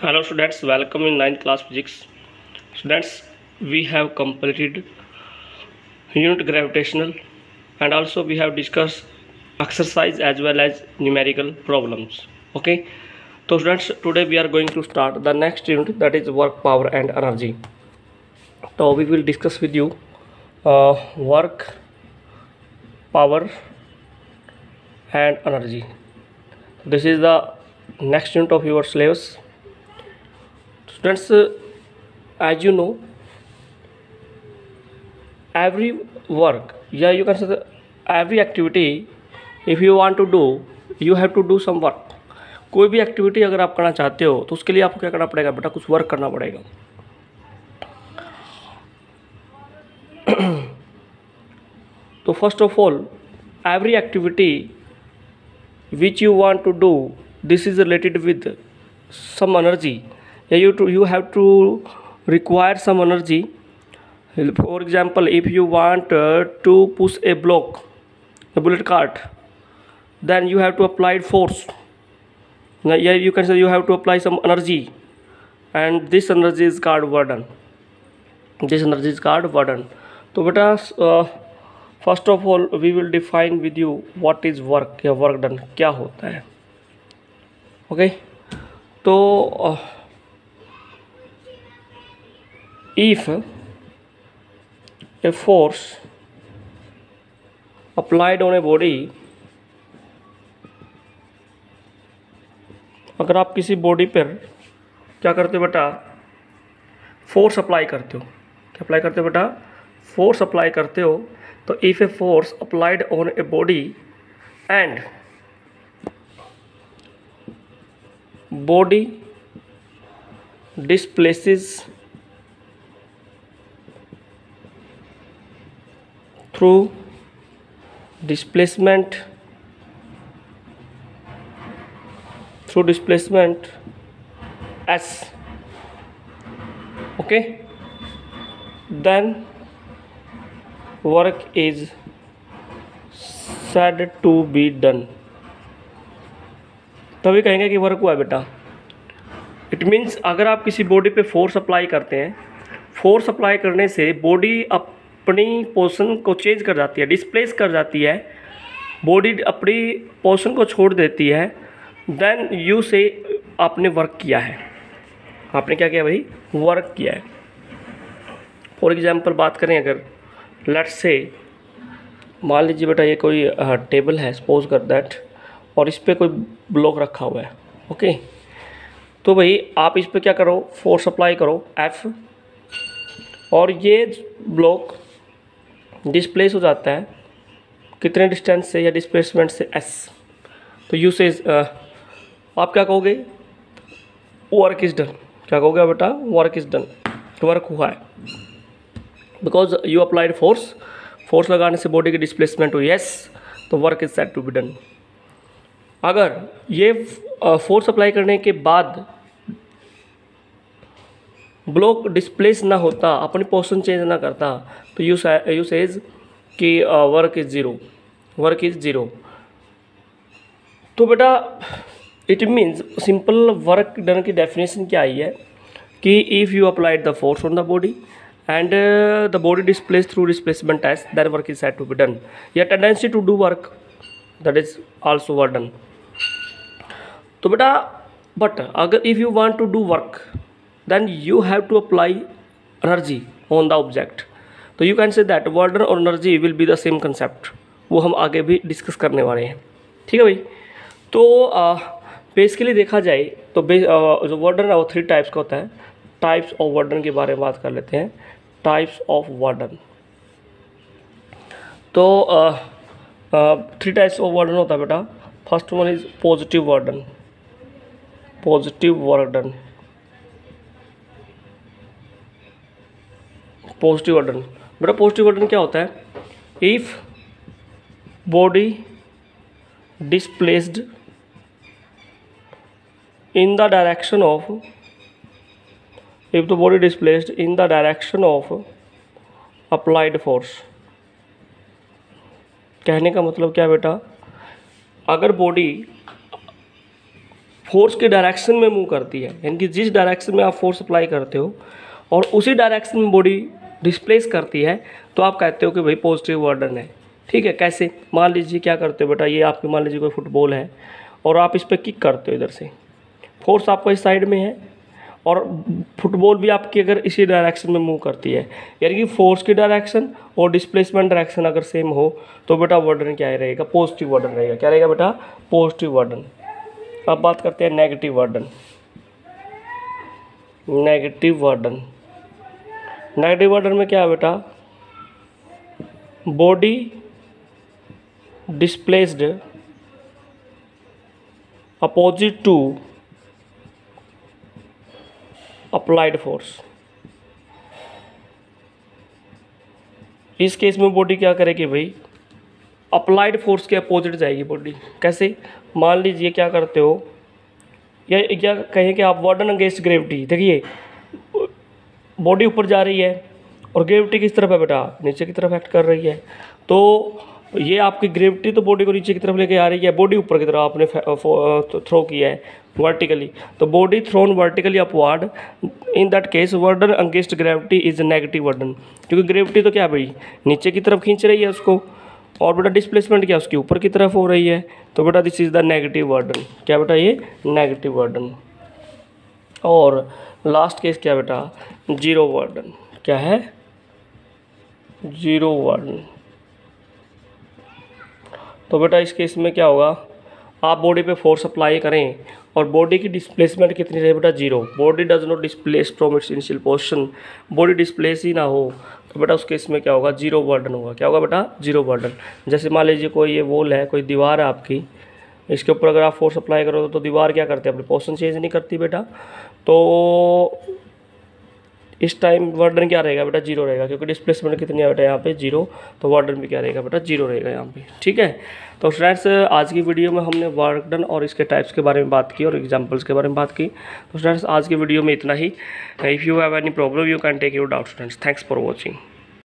Hello students, welcome in ninth class physics. Students, we have completed unit gravitational and also we have discussed exercise as well as numerical problems. Okay, so students, today we are going to start the next unit, that is work, power and energy. So we will discuss with you work, power and energy. This is the next unit of your syllabus. Students, as you know, every work, yeah, you can say that every activity, if you want to do, you have to do some work. कोई भी activity अगर आप करना चाहते हो तो उसके लिए आपको क्या करना पड़ेगा बेटा, कुछ वर्क करना पड़ेगा. तो first of all, every activity which you want to do, this is related with some energy. You have to require some energy. For example, if you want to push a block, a bullet cart, then you have to apply force. Now, yeah, you can say you have to apply some energy, and this energy is called burden. This energy is called burden. तो बेटा first of all we will define with you what is work या work done क्या होता है. Okay, तो if a force applied on a body, अगर आप किसी बॉडी पर क्या करते हो बेटा, फोर्स अप्लाई करते हो. क्या अप्लाई करते हो बेटा, फोर्स अप्लाई करते हो. तो if a force applied on a body and body displaces through displacement S, okay, then work is said to be done. तभी कहेंगे कि वर्क हुआ है बेटा. इट मीन्स अगर आप किसी बॉडी पे फोर्स अप्लाई करते हैं, फोर्स अप्लाई करने से बॉडी अपनी पोजीशन को चेंज कर जाती है, डिस्प्लेस कर जाती है, बॉडी अपनी पोजीशन को छोड़ देती है. देन यू से आपने वर्क किया है. आपने क्या किया भाई, वर्क किया है. फॉर एग्जांपल बात करें, अगर लेट्स से मान लीजिए बेटा ये कोई टेबल है, सपोज कर दैट, और इस पर कोई ब्लॉक रखा हुआ है. ओके, तो भाई आप इस पर क्या करो, फोर्स अप्लाई करो F, और ये ब्लॉक डिस्प्लेस हो जाता है कितने डिस्टेंस से या डिस्प्लेसमेंट से S. तो यू से आप क्या कहोगे, वर्क इज़ डन. क्या कहोगे बेटा, वर्क इज़ डन, वर्क हुआ है. बिकॉज यू अप्लाइड फोर्स लगाने से बॉडी की डिस्प्लेसमेंट हुई S, तो work is said to be done. अगर ये फोर्स अप्लाई करने के बाद ब्लॉक डिस्प्लेस ना होता, अपनी पोजीशन चेंज ना करता, तो यू सेज कि वर्क इज ज़ीरो. तो बेटा it means simple work done की डेफिनेशन क्या आई है कि if you applied the force on the body and the body displays through displacement S, then work is said to be done. Your tendency to do work, that is also work done. तो बेटा but अगर if you want to do work, then you have to apply energy on the object. तो you can say that work done और energy will be the same concept. वो हम आगे भी discuss करने वाले हैं. ठीक है भाई. तो बेसिकली देखा जाए तो जो वर्क डन है वो 3 टाइप्स का होता है. टाइप्स ऑफ वर्क डन के बारे में बात कर लेते हैं. टाइप्स ऑफ वर्क डन, तो 3 टाइप्स ऑफ वर्क डन होता है बेटा. First one is positive work done. Positive work done बेटा, पॉजिटिव वर्क डन क्या होता है, if body displaced in the direction of, if the body displaced in the direction of applied force. कहने का मतलब क्या बेटा, अगर बॉडी फोर्स के डायरेक्शन में मूव करती है, यानी कि जिस डायरेक्शन में आप फोर्स अप्लाई करते हो और उसी डायरेक्शन में बॉडी डिस्प्लेस करती है, तो आप कहते हो कि भाई पॉजिटिव वर्डन है। ठीक है, कैसे? मान लीजिए क्या करते हो बेटा, ये आपकी मान लीजिए कोई फुटबॉल है और आप इस पर किक करते हो, इधर से फोर्स आपको इस साइड में है और फुटबॉल भी आपकी अगर इसी डायरेक्शन में मूव करती है, यानी कि फोर्स की डायरेक्शन और डिस्प्लेसमेंट डायरेक्शन अगर सेम हो, तो बेटा वर्डन क्या रहेगा? पॉजिटिव वर्डन रहेगा। क्या रहेगा बेटा? Positive burden. अब बात करते हैं negative burden. Negative burden, negative burden में क्या है बेटा? Body displaced opposite to applied force. इस केस में बॉडी क्या करेगी भाई? अप्लाइड फोर्स के अपोजिट जाएगी बॉडी। कैसे? मान लीजिए क्या करते हो, या कहें कि आप वर्डन अगेंस्ट ग्रेविटी, देखिए बॉडी ऊपर जा रही है और ग्रेविटी किस तरफ है बेटा? नीचे की तरफ एक्ट कर रही है। तो ये आपकी ग्रेविटी तो बॉडी को नीचे की तरफ लेके आ रही है, बॉडी ऊपर की तरफ आपने थ्रो किया है वर्टिकली, तो body thrown vertically upward. In that case work done against gravity is negative work done, क्योंकि ग्रेविटी तो क्या भाई नीचे की तरफ खींच रही है उसको, और बेटा डिस्प्लेसमेंट क्या उसकी ऊपर की तरफ हो रही है, तो बेटा दिस इज द नेगेटिव वर्डन। क्या बेटा? ये नेगेटिव वर्डन। और लास्ट केस क्या बेटा? जीरो वर्डन। क्या है? जीरो वर्डन। तो बेटा इस केस में क्या होगा? आप बॉडी पे फोर्स अप्लाई करें और बॉडी की डिस्प्लेसमेंट कितनी रहे बेटा? Zero. Body does not displace from its initial position, body displace ही ना हो, तो बेटा उस केस में क्या होगा? जीरो वर्डन होगा। क्या होगा बेटा? जीरो वर्डन। जैसे मान लीजिए कोई ये वॉल है, कोई दीवार है आपकी, इसके ऊपर अगर आप फोर्स अप्लाई करोगे तो दीवार क्या करती है? अपनी पोजीशन चेंज नहीं करती बेटा। तो इस टाइम वर्डन क्या रहेगा बेटा? जीरो रहेगा, क्योंकि डिस्प्लेसमेंट कितनी है बेटा यहाँ पे? जीरो। तो वर्डन भी क्या रहेगा बेटा? जीरो रहेगा यहाँ पे। ठीक है, तो फ्रेंड्स आज की वीडियो में हमने वर्डन और इसके टाइप्स के बारे में बात की और एग्जांपल्स के बारे में बात की। तो फ्रेंड्स आज की वीडियो में इतना ही। If you have any problem you can take your doubts friends. Thanks for watching.